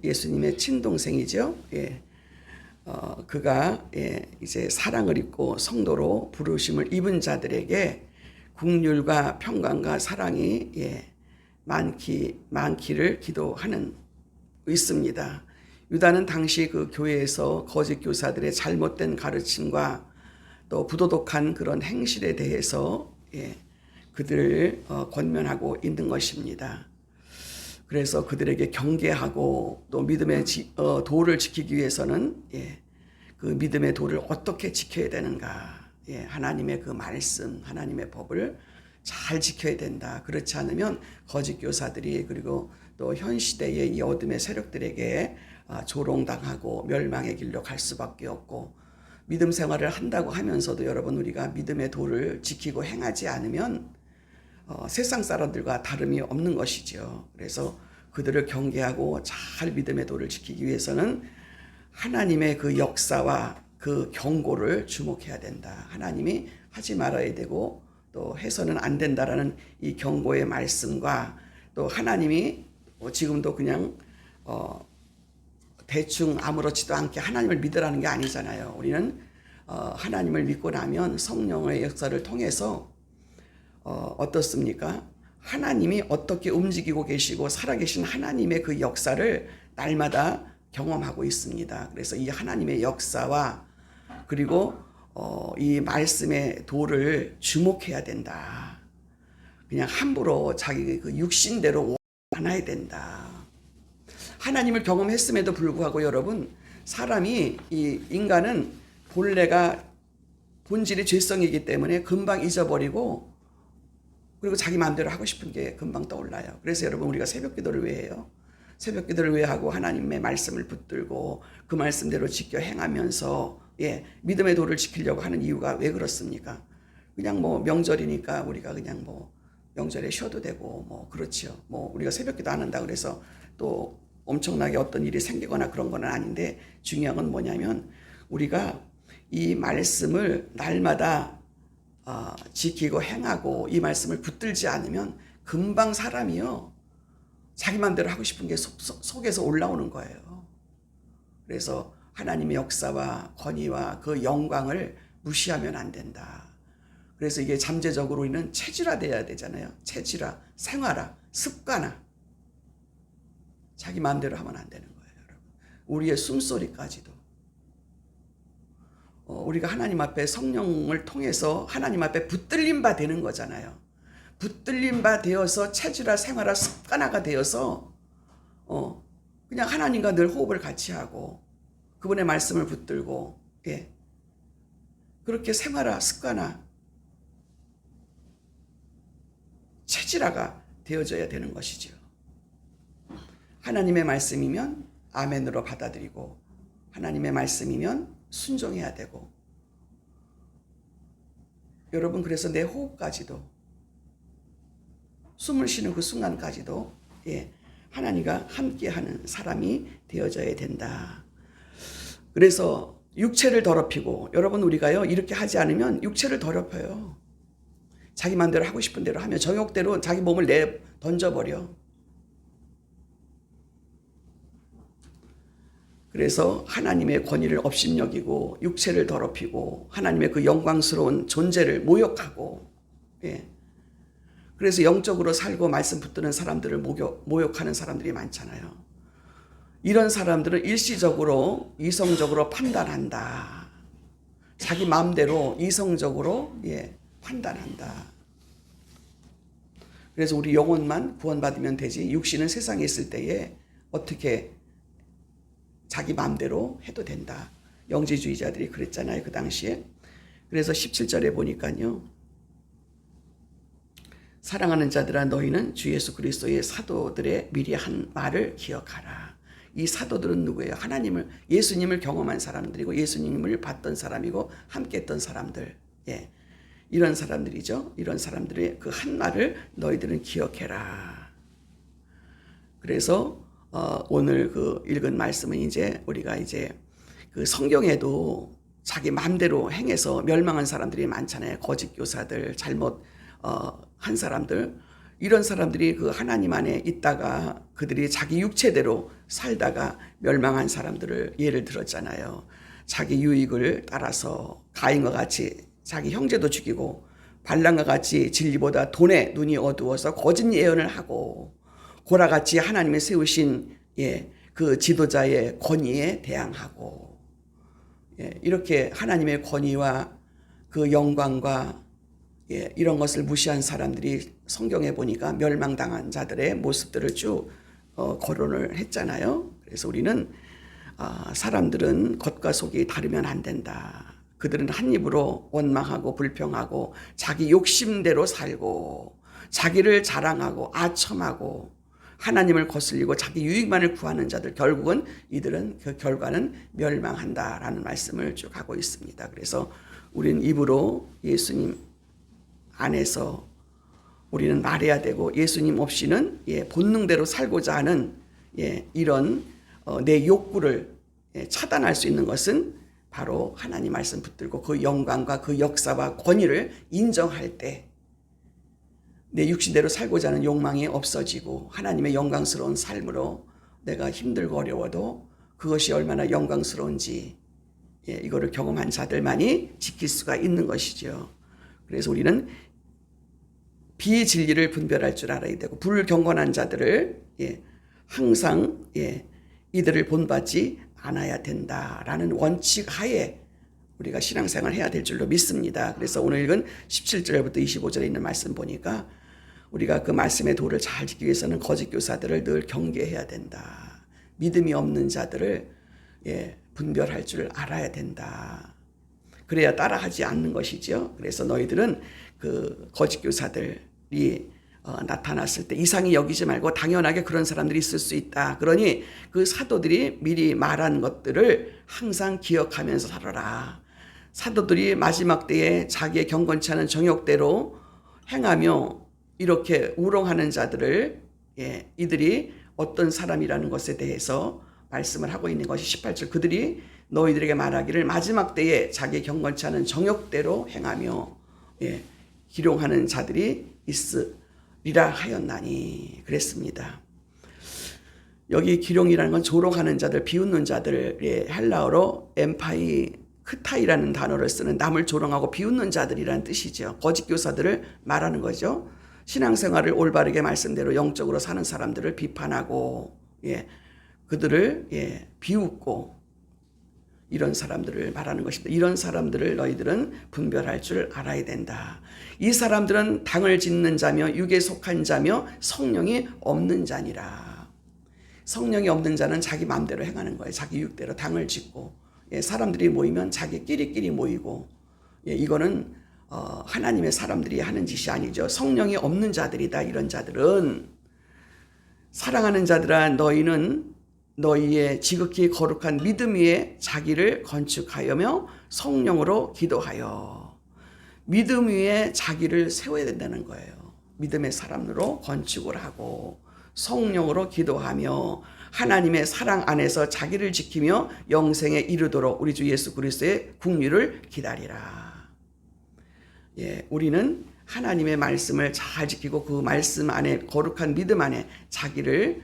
예수님의 친동생이죠. 그가 이제 사랑을 입고 성도로 부르심을 입은 자들에게 긍휼과 평강과 사랑이 많기를 기도하는 있습니다. 유다는 당시 그 교회에서 거짓 교사들의 잘못된 가르침과 또 부도덕한 그런 행실에 대해서 그들을 권면하고 있는 것입니다. 그래서 그들에게 경계하고 또 믿음의 도를 지키기 위해서는 그 믿음의 도를 어떻게 지켜야 되는가, 하나님의 그 말씀, 하나님의 법을 잘 지켜야 된다. 그렇지 않으면 거짓 교사들이 그리고 또 현 시대의 이 어둠의 세력들에게 조롱당하고 멸망의 길로 갈 수밖에 없고, 믿음 생활을 한다고 하면서도 여러분 우리가 믿음의 도를 지키고 행하지 않으면 세상 사람들과 다름이 없는 것이죠. 그래서 그들을 경계하고 잘 믿음의 도를 지키기 위해서는 하나님의 그 역사와 그 경고를 주목해야 된다. 하나님이 하지 말아야 되고 또 해서는 안 된다라는 이 경고의 말씀과 또 하나님이 지금도 그냥 대충 아무렇지도 않게 하나님을 믿으라는 게 아니잖아요. 우리는 하나님을 믿고 나면 성령의 역사를 통해서 어떻습니까? 하나님이 어떻게 움직이고 계시고 살아계신 하나님의 그 역사를 날마다 경험하고 있습니다. 그래서 이 하나님의 역사와 그리고 이 말씀의 도를 주목해야 된다. 그냥 함부로 자기 그 육신대로 안아야 된다. 하나님을 경험했음에도 불구하고 여러분, 사람이 이 인간은 본질이 죄성이기 때문에 금방 잊어버리고 그리고 자기 마음대로 하고 싶은 게 금방 떠올라요. 그래서 여러분 우리가 새벽 기도를 왜 해요? 새벽 기도를 왜 하고 하나님의 말씀을 붙들고 그 말씀대로 지켜 행하면서 믿음의 도를 지키려고 하는 이유가 왜 그렇습니까? 그냥 명절이니까 우리가 그냥 명절에 쉬어도 되고 그렇지요. 우리가 새벽 기도 안 한다 그래서 또 엄청나게 어떤 일이 생기거나 그런 건 아닌데, 중요한 건 뭐냐면 우리가 이 말씀을 날마다 지키고 행하고 이 말씀을 붙들지 않으면 금방 사람이요 자기 마음대로 하고 싶은 게 속에서 올라오는 거예요. 그래서 하나님의 역사와 권위와 그 영광을 무시하면 안 된다. 그래서 이게 잠재적으로 우리는 체질화돼야 되잖아요. 체질화, 생활화, 습관화. 자기 마음대로 하면 안 되는 거예요, 여러분. 우리의 숨소리까지도. 우리가 하나님 앞에 성령을 통해서 하나님 앞에 붙들림 바 되는 거잖아요. 붙들림 바 되어서 체질화, 생활화, 습관화가 되어서 그냥 하나님과 늘 호흡을 같이 하고 그분의 말씀을 붙들고 그렇게 생활화, 습관화, 체질화가 되어져야 되는 것이죠. 하나님의 말씀이면 아멘으로 받아들이고 하나님의 말씀이면 순종해야 되고, 여러분 그래서 내 호흡까지도 숨을 쉬는 그 순간까지도 하나님과 함께하는 사람이 되어져야 된다. 그래서 육체를 더럽히고, 여러분 우리가요 이렇게 하지 않으면 육체를 더럽혀요. 자기 마음대로 하고 싶은 대로 하면 정욕대로 자기 몸을 던져버려. 그래서 하나님의 권위를 업신여기고 육체를 더럽히고 하나님의 그 영광스러운 존재를 모욕하고, 그래서 영적으로 살고 말씀 붙드는 사람들을 모욕하는 사람들이 많잖아요. 이런 사람들은 일시적으로 이성적으로 판단한다. 자기 마음대로 이성적으로 판단한다. 그래서 우리 영혼만 구원받으면 되지 육신은 세상에 있을 때에 어떻게 자기 마음대로 해도 된다. 영지주의자들이 그랬잖아요, 그 당시에. 그래서 17절에 보니까요, 사랑하는 자들아 너희는 주 예수 그리스도의 사도들의 미리 한 말을 기억하라. 이 사도들은 누구예요? 예수님을 경험한 사람들이고 예수님을 봤던 사람이고 함께했던 사람들. 이런 사람들이죠. 이런 사람들의 그 한 말을 너희들은 기억해라. 그래서 오늘 그 읽은 말씀은 우리가 그 성경에도 자기 마음대로 행해서 멸망한 사람들이 많잖아요. 거짓 교사들, 잘못 한 사람들. 이런 사람들이 그 하나님 안에 있다가 그들이 자기 육체대로 살다가 멸망한 사람들을 예를 들었잖아요. 자기 유익을 따라서 가인과 같이 자기 형제도 죽이고 발람과 같이 진리보다 돈에 눈이 어두워서 거짓 예언을 하고 고라같이 하나님의 세우신 그 지도자의 권위에 대항하고 이렇게 하나님의 권위와 그 영광과 이런 것을 무시한 사람들이 성경에 보니까 멸망당한 자들의 모습들을 쭉 거론을 했잖아요. 그래서 우리는 사람들은 겉과 속이 다르면 안 된다. 그들은 한 입으로 원망하고 불평하고 자기 욕심대로 살고 자기를 자랑하고 아첨하고 하나님을 거슬리고 자기 유익만을 구하는 자들, 결국은 이들은 그 결과는 멸망한다라는 말씀을 쭉 하고 있습니다. 그래서 우리는 입으로 예수님 안에서 우리는 말해야 되고 예수님 없이는 본능대로 살고자 하는 이런 내 욕구를 차단할 수 있는 것은 바로 하나님 말씀 붙들고 그 영광과 그 역사와 권위를 인정할 때 내 육신대로 살고자 하는 욕망이 없어지고 하나님의 영광스러운 삶으로 내가 힘들고 어려워도 그것이 얼마나 영광스러운지 이거를 경험한 자들만이 지킬 수가 있는 것이죠. 그래서 우리는 비진리를 분별할 줄 알아야 되고 불경건한 자들을 항상 이들을 본받지 않아야 된다라는 원칙 하에 우리가 신앙생활을 해야 될 줄로 믿습니다. 그래서 오늘 읽은 17절부터 25절에 있는 말씀 보니까 우리가 그 말씀의 도를 잘 지키기 위해서는 거짓 교사들을 늘 경계해야 된다. 믿음이 없는 자들을 분별할 줄 알아야 된다. 그래야 따라하지 않는 것이죠. 그래서 너희들은 그 거짓 교사들이 나타났을 때 이상히 여기지 말고 당연하게 그런 사람들이 있을 수 있다. 그러니 그 사도들이 미리 말한 것들을 항상 기억하면서 살아라. 사도들이 마지막 때에 자기의 경건치 않은 정욕대로 행하며 이렇게 우롱하는 자들을 이들이 어떤 사람이라는 것에 대해서 말씀을 하고 있는 것이 18절 그들이 너희들에게 말하기를 마지막 때에 자기의 경건치 않은 정욕대로 행하며 기롱하는 자들이 있으리라 하였나니 그랬습니다. 여기 기룡이라는 건 조롱하는 자들, 비웃는 자들의 헬라어로 엠파이 크타이라는 단어를 쓰는 남을 조롱하고 비웃는 자들이라는 뜻이죠. 거짓 교사들을 말하는 거죠. 신앙생활을 올바르게 말씀대로 영적으로 사는 사람들을 비판하고 그들을 비웃고 이런 사람들을 말하는 것입니다. 이런 사람들을 너희들은 분별할 줄 알아야 된다. 이 사람들은 당을 짓는 자며 육에 속한 자며 성령이 없는 자니라. 성령이 없는 자는 자기 마음대로 행하는 거예요. 자기 육대로 당을 짓고 사람들이 모이면 자기끼리끼리 모이고 이거는 하나님의 사람들이 하는 짓이 아니죠. 성령이 없는 자들이다. 이런 자들은 사랑하는 자들아 너희는 너희의 지극히 거룩한 믿음 위에 자기를 건축하여며 성령으로 기도하여 믿음 위에 자기를 세워야 된다는 거예요. 믿음의 사람으로 건축을 하고 성령으로 기도하며 하나님의 사랑 안에서 자기를 지키며 영생에 이르도록 우리 주 예수 그리스도의 국류를 기다리라. 우리는 하나님의 말씀을 잘 지키고 그 말씀 안에 거룩한 믿음 안에 자기를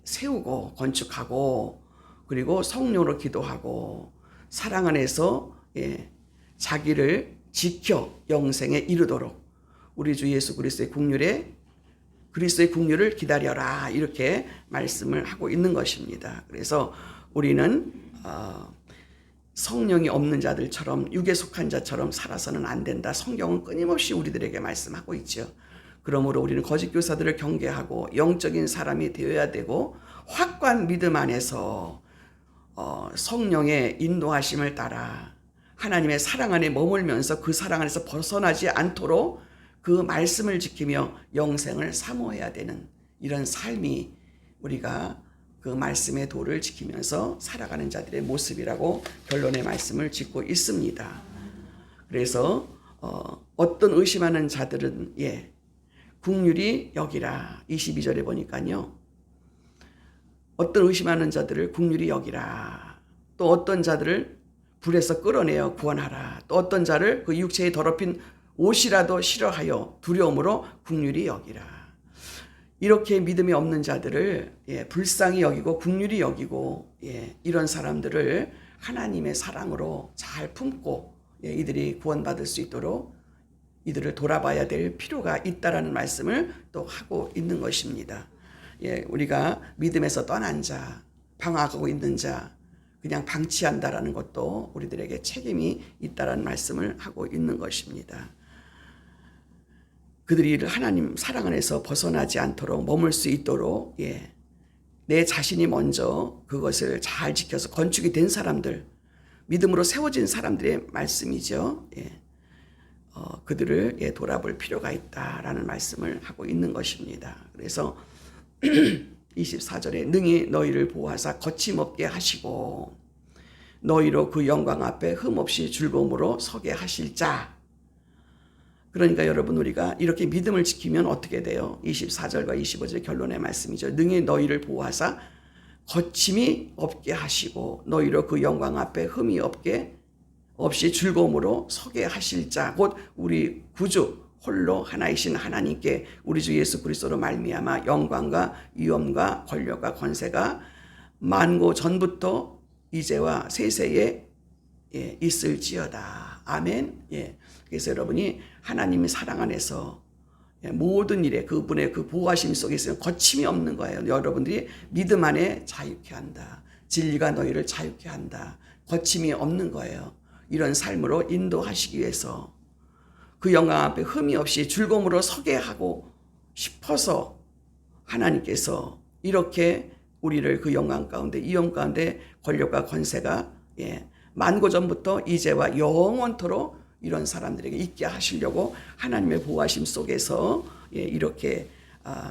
세우고 건축하고 그리고 성령으로 기도하고 사랑 안에서 자기를 지켜 영생에 이르도록 우리 주 예수 그리스도의 국류를 기다려라 이렇게 말씀을 하고 있는 것입니다. 그래서 우리는 성령이 없는 자들처럼 육에 속한 자처럼 살아서는 안 된다. 성경은 끊임없이 우리들에게 말씀하고 있죠. 그러므로 우리는 거짓 교사들을 경계하고 영적인 사람이 되어야 되고 확고한 믿음 안에서 성령의 인도하심을 따라 하나님의 사랑 안에 머물면서 그 사랑 안에서 벗어나지 않도록 그 말씀을 지키며 영생을 사모해야 되는 이런 삶이 우리가 그 말씀의 도를 지키면서 살아가는 자들의 모습이라고 결론의 말씀을 짓고 있습니다. 그래서 어떤 의심하는 자들은 국률이 여기라. 22절에 보니까요. 어떤 의심하는 자들을 국률이 여기라. 또 어떤 자들을 불에서 끌어내어 구원하라. 또 어떤 자를 그 육체에 더럽힌 옷이라도 싫어하여 두려움으로 국률이 여기라. 이렇게 믿음이 없는 자들을 불쌍히 여기고 긍휼히 여기고 이런 사람들을 하나님의 사랑으로 잘 품고 이들이 구원받을 수 있도록 이들을 돌아봐야 될 필요가 있다라는 말씀을 또 하고 있는 것입니다. 우리가 믿음에서 떠난 자, 방황하고 있는 자 그냥 방치한다라는 것도 우리들에게 책임이 있다라는 말씀을 하고 있는 것입니다. 그들이 하나님 사랑 안에서 벗어나지 않도록 머물 수 있도록 내 자신이 먼저 그것을 잘 지켜서 건축이 된 사람들, 믿음으로 세워진 사람들의 말씀이죠. 그들을 돌아볼 필요가 있다라는 말씀을 하고 있는 것입니다. 그래서 24절에 능히 너희를 보호하사 거침없게 하시고 너희로 그 영광 앞에 흠없이 즐거움으로 서게 하실 자. 그러니까 여러분 우리가 이렇게 믿음을 지키면 어떻게 돼요? 24절과 25절 결론의 말씀이죠. 능히 너희를 보호하사 거침이 없게 하시고 너희로 그 영광 앞에 흠이 없이 즐거움으로 서게 하실 자. 곧 우리 구주 홀로 하나이신 하나님께 우리 주 예수 그리스도로 말미암아 영광과 위엄과 권력과 권세가 만고 전부터 이제와 세세에 있을지어다. 아멘. 그래서 여러분이 하나님의 사랑 안에서 모든 일에 그분의 그 보호하심 속에 있으면 거침이 없는 거예요. 여러분들이 믿음 안에 자유케 한다. 진리가 너희를 자유케 한다. 거침이 없는 거예요. 이런 삶으로 인도하시기 위해서 그 영광 앞에 흠이 없이 즐거움으로 서게 하고 싶어서 하나님께서 이렇게 우리를 그 영광 가운데 위엄 가운데 권력과 권세가 만고 전부터 이제와 영원토록 이런 사람들에게 있게 하시려고 하나님의 보호하심 속에서 이렇게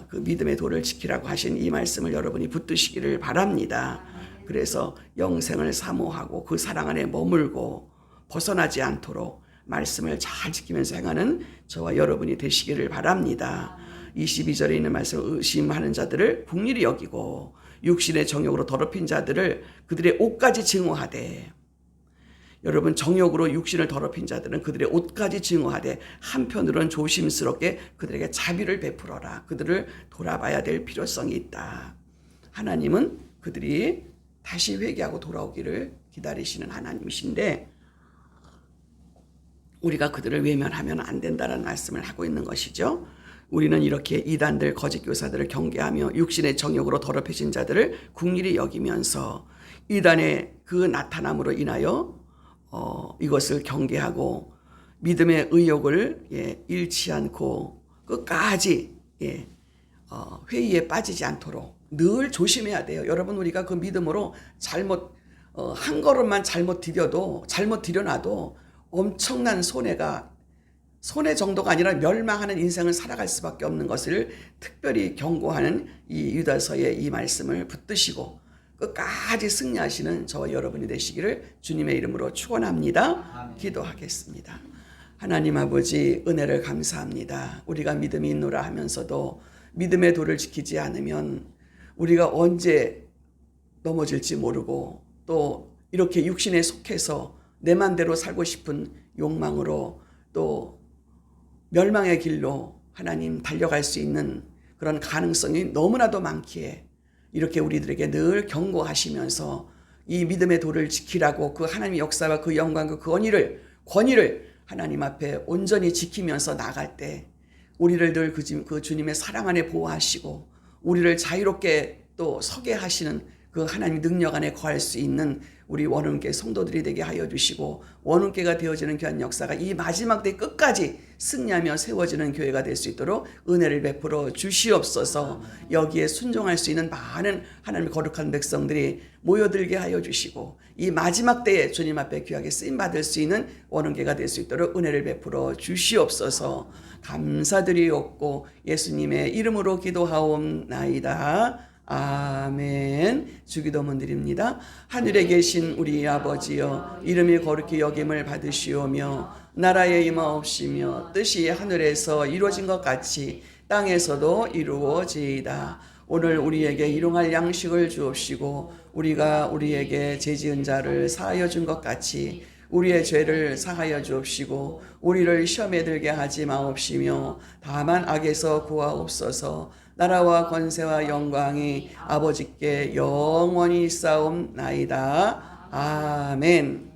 그 믿음의 도를 지키라고 하신 이 말씀을 여러분이 붙드시기를 바랍니다. 그래서 영생을 사모하고 그 사랑 안에 머물고 벗어나지 않도록 말씀을 잘 지키면서 행하는 저와 여러분이 되시기를 바랍니다. 22절에 있는 말씀, 의심하는 자들을 긍휼히 여기고 육신의 정욕으로 더럽힌 자들을 그들의 옷까지 증오하되. 여러분 정욕으로 육신을 더럽힌 자들은 그들의 옷까지 증오하되 한편으로는 조심스럽게 그들에게 자비를 베풀어라. 그들을 돌아봐야 될 필요성이 있다. 하나님은 그들이 다시 회개하고 돌아오기를 기다리시는 하나님이신데 우리가 그들을 외면하면 안 된다는 말씀을 하고 있는 것이죠. 우리는 이렇게 이단들 거짓 교사들을 경계하며 육신의 정욕으로 더럽혀진 자들을 긍휼히 여기면서 이단의 그 나타남으로 인하여 이것을 경계하고 믿음의 의욕을 잃지 않고 끝까지 회의에 빠지지 않도록 늘 조심해야 돼요. 여러분 우리가 그 믿음으로 한 걸음만 잘못 들여놔도 엄청난 손해 정도가 아니라 멸망하는 인생을 살아갈 수밖에 없는 것을 특별히 경고하는 이 유다서의 이 말씀을 붙드시고 끝까지 승리하시는 저와 여러분이 되시기를 주님의 이름으로 축원합니다. 기도하겠습니다. 하나님 아버지 은혜를 감사합니다. 우리가 믿음이 있노라 하면서도 믿음의 도를 지키지 않으면 우리가 언제 넘어질지 모르고 또 이렇게 육신에 속해서 내 맘대로 살고 싶은 욕망으로 또 멸망의 길로 하나님 달려갈 수 있는 그런 가능성이 너무나도 많기에 이렇게 우리들에게 늘 경고하시면서 이 믿음의 도를 지키라고 그 하나님의 역사와 그 영광과 그 권위를 하나님 앞에 온전히 지키면서 나갈 때 우리를 늘 그 주님의 사랑 안에 보호하시고 우리를 자유롭게 또 서게 하시는 그 하나님의 능력 안에 거할 수 있는 우리 원흥교회 성도들이 되게 하여 주시고 원흥교회가 되어지는 귀한 역사가 이 마지막 때 끝까지 승리하며 세워지는 교회가 될 수 있도록 은혜를 베풀어 주시옵소서. 여기에 순종할 수 있는 많은 하나님의 거룩한 백성들이 모여들게 하여 주시고 이 마지막 때에 주님 앞에 귀하게 쓰임받을 수 있는 원흥교회가 될 수 있도록 은혜를 베풀어 주시옵소서. 감사드리옵고 예수님의 이름으로 기도하옵나이다. 아멘. 주기도문 드립니다. 하늘에 계신 우리 아버지여 이름이 거룩히 여김을 받으시오며 나라에 임하옵시며 뜻이 하늘에서 이루어진 것 같이 땅에서도 이루어지이다. 오늘 우리에게 일용할 양식을 주옵시고 우리가 우리에게 죄지은 자를 사하여 준 것 같이 우리의 죄를 사하여 주옵시고 우리를 시험에 들게 하지 마옵시며 다만 악에서 구하옵소서. 나라와 권세와 영광이 아버지께 영원히 있사옵나이다. 아멘.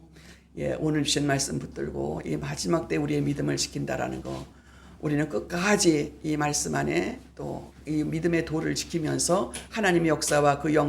예, 오늘 주신 말씀 붙들고 이 마지막 때 우리의 믿음을 지킨다라는 거, 우리는 끝까지 이 말씀 안에 또 이 믿음의 도를 지키면서 하나님의 역사와 그